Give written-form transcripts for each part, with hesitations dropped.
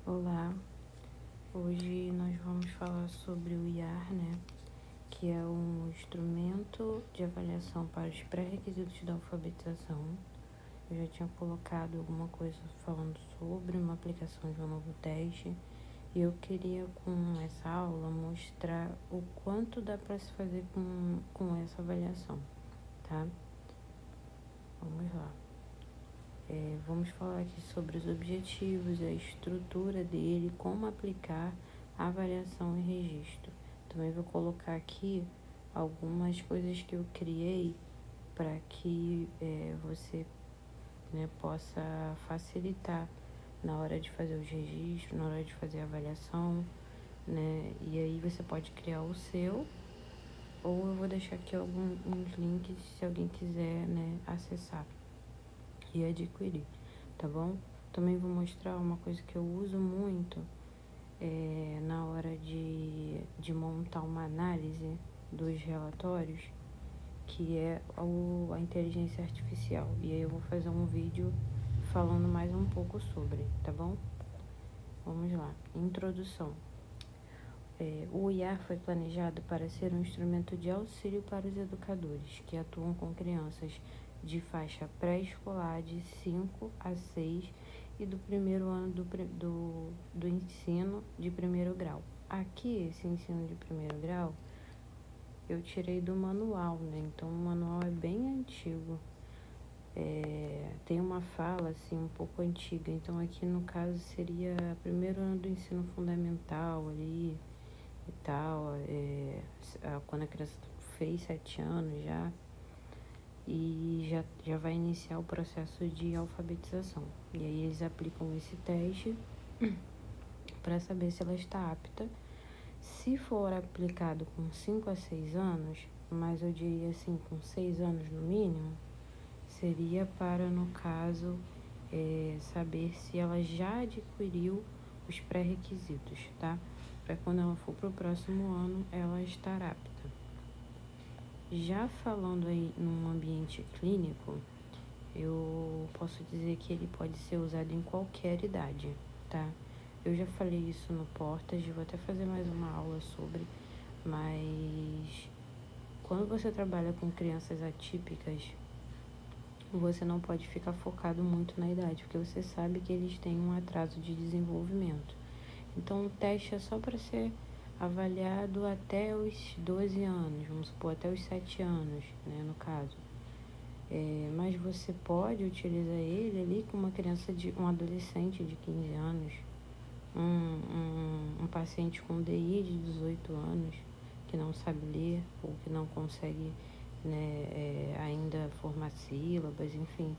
Olá, hoje nós vamos falar sobre o IAR, né? Que é um instrumento de avaliação para os pré-requisitos da alfabetização. Eu já tinha colocado alguma coisa falando sobre uma aplicação de um novo teste e eu queria com essa aula mostrar o quanto dá para se fazer com essa avaliação, tá? Vamos lá. Vamos falar aqui sobre os objetivos, a estrutura dele, como aplicar a avaliação e registro. Também vou colocar aqui algumas coisas que eu criei para que você, né, possa facilitar na hora de fazer os registros, na hora de fazer a avaliação, né? E aí você pode criar o seu, ou eu vou deixar aqui alguns links se alguém quiser, né, acessar e adquirir, tá bom? Também vou mostrar uma coisa que eu uso muito na hora de montar uma análise dos relatórios, que é a inteligência artificial. E aí eu vou fazer um vídeo falando mais um pouco sobre, tá bom? Vamos lá. Introdução. O IAR foi planejado para ser um instrumento de auxílio para os educadores que atuam com crianças de faixa pré-escolar de 5 a 6 e do primeiro ano do ensino de primeiro grau. Aqui, esse ensino de primeiro grau, eu tirei do manual, né? Então, o manual é bem antigo. Tem uma fala, assim, um pouco antiga. Então, aqui, no caso, seria primeiro ano do ensino fundamental ali e tal. Quando a criança fez 7 anos já. E já vai iniciar o processo de alfabetização. E aí eles aplicam esse teste para saber se ela está apta. Se for aplicado com 5 a 6 anos, mas eu diria assim, com 6 anos no mínimo, seria para, no caso, saber se ela já adquiriu os pré-requisitos, tá? Para quando ela for para o próximo ano, ela estar apta. Já falando aí num ambiente clínico, eu posso dizer que ele pode ser usado em qualquer idade, tá? Eu já falei isso no Portas, vou até fazer mais uma aula sobre, mas quando você trabalha com crianças atípicas, você não pode ficar focado muito na idade, porque você sabe que eles têm um atraso de desenvolvimento. Então, o teste é só para ser avaliado até os 12 anos, vamos supor, até os 7 anos, né, no caso. Mas você pode utilizar ele ali com uma criança, um adolescente de 15 anos, um paciente com DI de 18 anos, que não sabe ler ou que não consegue, né, ainda formar sílabas, enfim.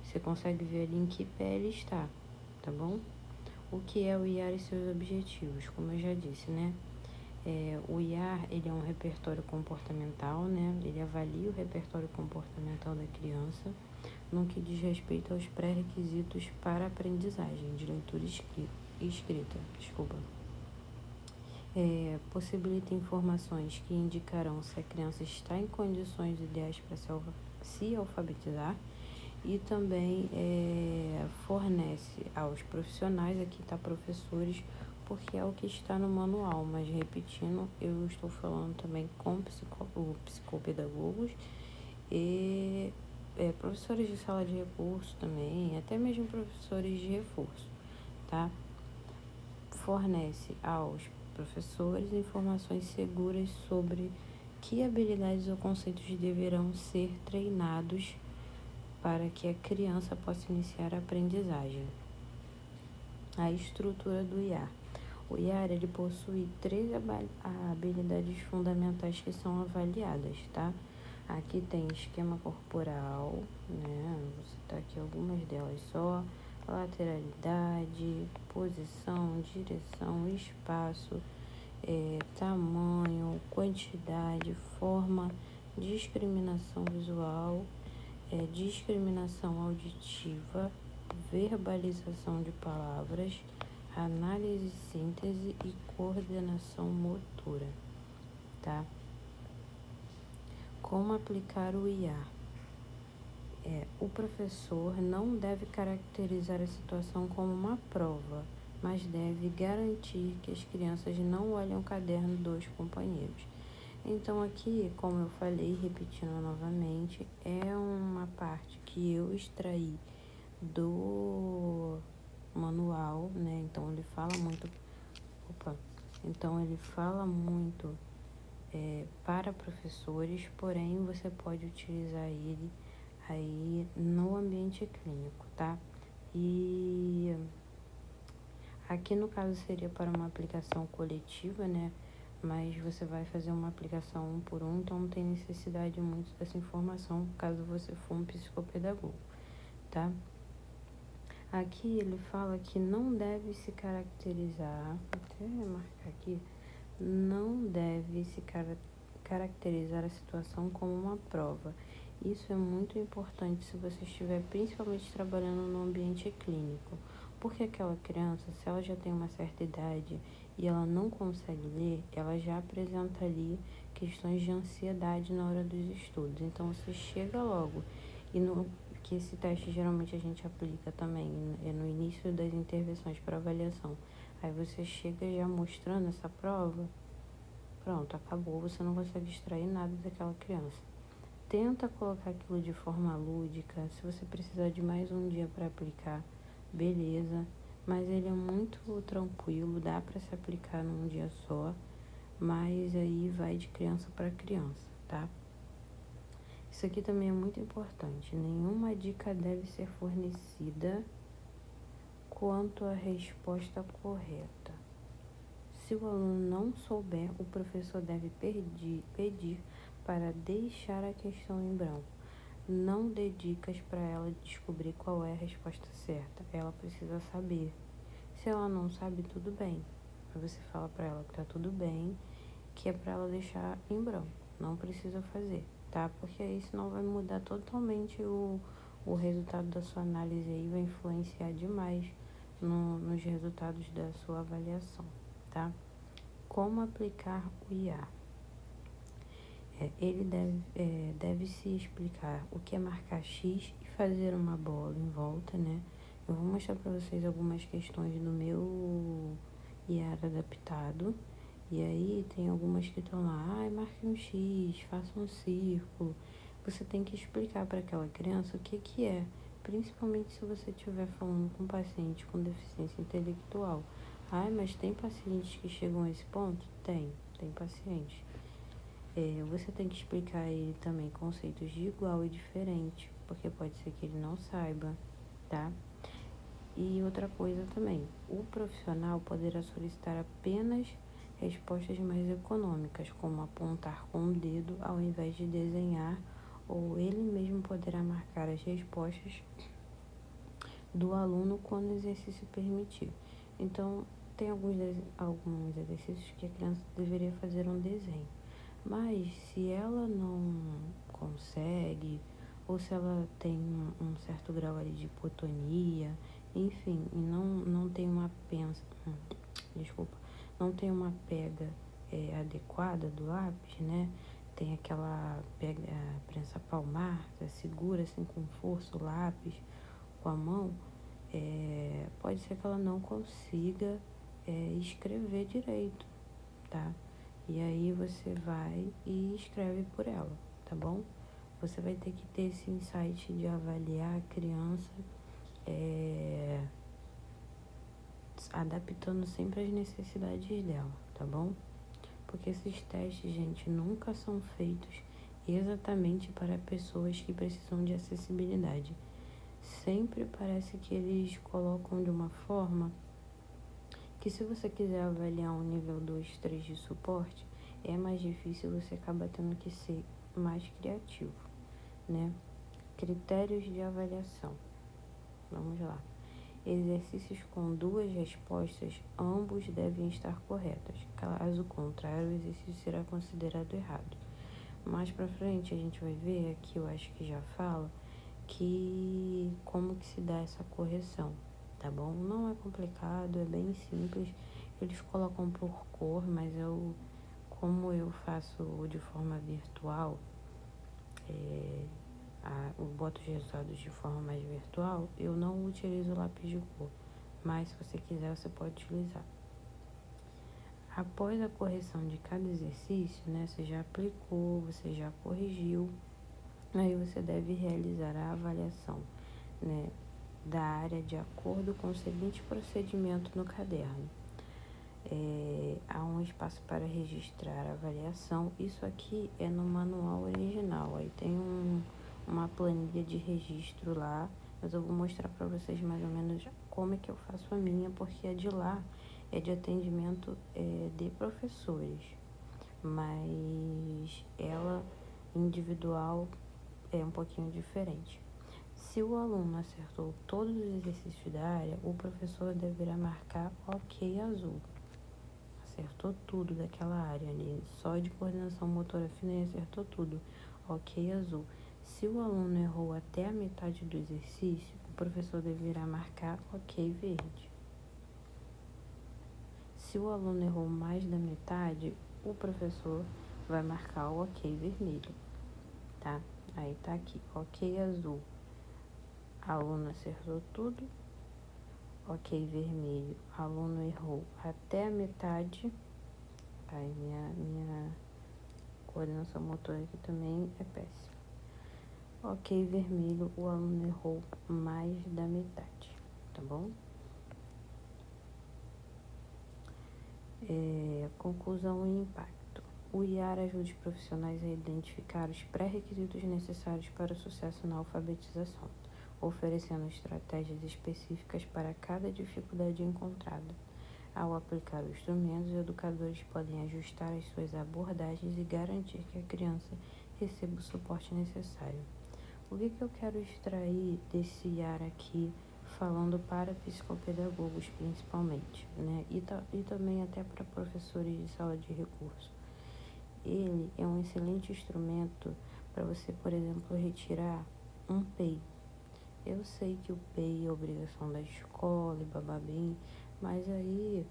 Você consegue ver ali em que pé ele está, tá bom? O que é o IAR e seus objetivos? Como eu já disse, né? O IAR, ele é um repertório comportamental, né? Ele avalia o repertório comportamental da criança no que diz respeito aos pré-requisitos para a aprendizagem de leitura e escrita. Possibilita informações que indicarão se a criança está em condições ideais para se alfabetizar e também fornece aos profissionais, aqui está professores, porque é o que está no manual, mas repetindo, eu estou falando também com psicopedagogos e professores de sala de recurso também, até mesmo professores de reforço, tá? Fornece aos professores informações seguras sobre que habilidades ou conceitos deverão ser treinados para que a criança possa iniciar a aprendizagem. A estrutura do IAR. O IAR, ele possui 3 habilidades fundamentais que são avaliadas, tá? Aqui tem esquema corporal, né? Vou citar aqui algumas delas só. Lateralidade, posição, direção, espaço, tamanho, quantidade, forma, discriminação visual, discriminação auditiva, verbalização de palavras, análise, síntese e coordenação motora, tá? Como aplicar o IAR? O professor não deve caracterizar a situação como uma prova, mas deve garantir que as crianças não olhem o caderno dos companheiros. Então aqui, como eu falei, repetindo novamente, é uma parte que eu extraí do manual, né? Então ele fala muito, então ele fala muito para professores, porém você pode utilizar ele aí no ambiente clínico, tá? E aqui no caso seria para uma aplicação coletiva, né? Mas você vai fazer uma aplicação um por um, então não tem necessidade muito dessa informação caso você for um psicopedagogo, tá? Aqui ele fala que não deve se caracterizar, vou até marcar aqui, não deve se caracterizar a situação como uma prova. Isso é muito importante se você estiver principalmente trabalhando no ambiente clínico, porque aquela criança, se ela já tem uma certa idade e ela não consegue ler, ela já apresenta ali questões de ansiedade na hora dos estudos. Então você chega logo e no que esse teste geralmente a gente aplica também no início das intervenções para avaliação. Aí você chega já mostrando essa prova, pronto, acabou, você não consegue extrair nada daquela criança. Tenta colocar aquilo de forma lúdica, se você precisar de mais um dia para aplicar, beleza, mas ele é muito tranquilo, dá para se aplicar num dia só, mas aí vai de criança para criança, tá? Isso aqui também é muito importante, nenhuma dica deve ser fornecida quanto à resposta correta. Se o aluno não souber, o professor deve pedir para deixar a questão em branco. Não dê dicas para ela descobrir qual é a resposta certa. Ela precisa saber. Se ela não sabe, tudo bem. Você fala para ela que tá tudo bem, que é para ela deixar em branco. Não precisa fazer, tá? Porque aí senão vai mudar totalmente o resultado da sua análise aí, vai influenciar demais nos resultados da sua avaliação, tá? Como aplicar o IA? Ele deve se explicar o que é marcar X e fazer uma bola em volta, né? Eu vou mostrar para vocês algumas questões do meu IA adaptado. E aí tem algumas que estão lá, marque um X, faça um círculo. Você tem que explicar para aquela criança o que que é, principalmente se você estiver falando com um paciente com deficiência intelectual. Mas tem pacientes que chegam a esse ponto? Tem pacientes. Você tem que explicar a ele também conceitos de igual e diferente, porque pode ser que ele não saiba, tá? E outra coisa também, o profissional poderá solicitar apenas respostas mais econômicas, como apontar com o dedo ao invés de desenhar, ou ele mesmo poderá marcar as respostas do aluno quando o exercício permitir. Então, tem alguns exercícios que a criança deveria fazer um desenho. Mas se ela não consegue, ou se ela tem um certo grau ali de hipotonia, enfim, e não tem não tem uma pega adequada do lápis, né? Tem aquela prensa palmar, você segura assim com força o lápis com a mão, pode ser que ela não consiga escrever direito, tá? E aí você vai e escreve por ela, tá bom? Você vai ter que ter esse insight de avaliar a criança, adaptando sempre as necessidades dela, tá bom? Porque esses testes, gente, nunca são feitos exatamente para pessoas que precisam de acessibilidade. Sempre parece que eles colocam de uma forma que, se você quiser avaliar um nível 2, 3 de suporte, é mais difícil, você acaba tendo que ser mais criativo, né? Critérios de avaliação. Vamos lá. Exercícios com duas respostas, ambos devem estar corretos. Caso contrário, o exercício será considerado errado. Mais pra frente a gente vai ver, aqui eu acho que já fala, que como que se dá essa correção, tá bom? Não é complicado, é bem simples. Eles colocam por cor, mas como eu faço de forma virtual, eu boto os resultados de forma mais virtual, eu não utilizo lápis de cor. mas se você quiser, você pode utilizar. Após a correção de cada exercício, né, você já aplicou, você já corrigiu, aí você deve realizar a avaliação, né, da área de acordo com o seguinte procedimento no caderno. Há um espaço para registrar a avaliação. Isso aqui é no manual original. Aí tem uma planilha de registro lá, mas eu vou mostrar para vocês mais ou menos como é que eu faço a minha, porque a de lá é de atendimento de professores, mas ela individual é um pouquinho diferente. Se o aluno acertou todos os exercícios da área, o professor deverá marcar OK azul. Acertou tudo daquela área ali, só de coordenação motora fina e acertou tudo, OK azul. Se o aluno errou até a metade do exercício, o professor deverá marcar OK verde. Se o aluno errou mais da metade, o professor vai marcar o OK vermelho, tá? Aí tá aqui, OK azul. Aluno acertou tudo, OK vermelho. Aluno errou até a metade. Aí minha coordenação motora aqui também é péssima. OK vermelho, o aluno errou mais da metade, tá bom? Conclusão e impacto. O IAR ajuda os profissionais a identificar os pré-requisitos necessários para o sucesso na alfabetização, oferecendo estratégias específicas para cada dificuldade encontrada. Ao aplicar o instrumento, os educadores podem ajustar as suas abordagens e garantir que a criança receba o suporte necessário. O que eu quero extrair desse IAR aqui, falando para psicopedagogos principalmente, né? E também até para professores de sala de recurso. Ele é um excelente instrumento para você, por exemplo, retirar um PEI. Eu sei que o PEI é obrigação da escola e bababim, mas aí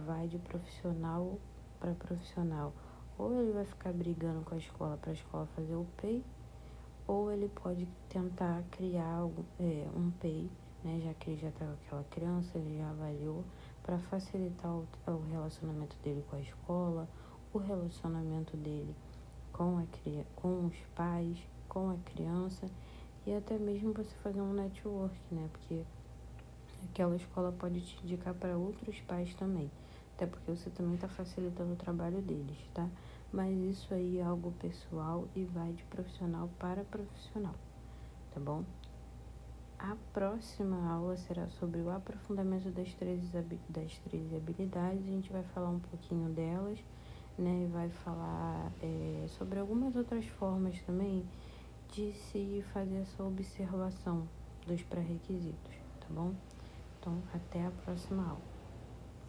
vai de profissional para profissional. Ou ele vai ficar brigando com a escola para a escola fazer o PEI, ou ele pode tentar criar um PEI, né, já que ele já está com aquela criança, ele já avaliou, para facilitar o relacionamento dele com a escola, o relacionamento dele com os pais, com a criança, e até mesmo você fazer um network, né, porque aquela escola pode te indicar para outros pais também, até porque você também está facilitando o trabalho deles, tá? Mas isso aí é algo pessoal e vai de profissional para profissional, tá bom? A próxima aula será sobre o aprofundamento das 13 habilidades. A gente vai falar um pouquinho delas, né? E vai falar sobre algumas outras formas também de se fazer essa observação dos pré-requisitos, tá bom? Então, até a próxima aula.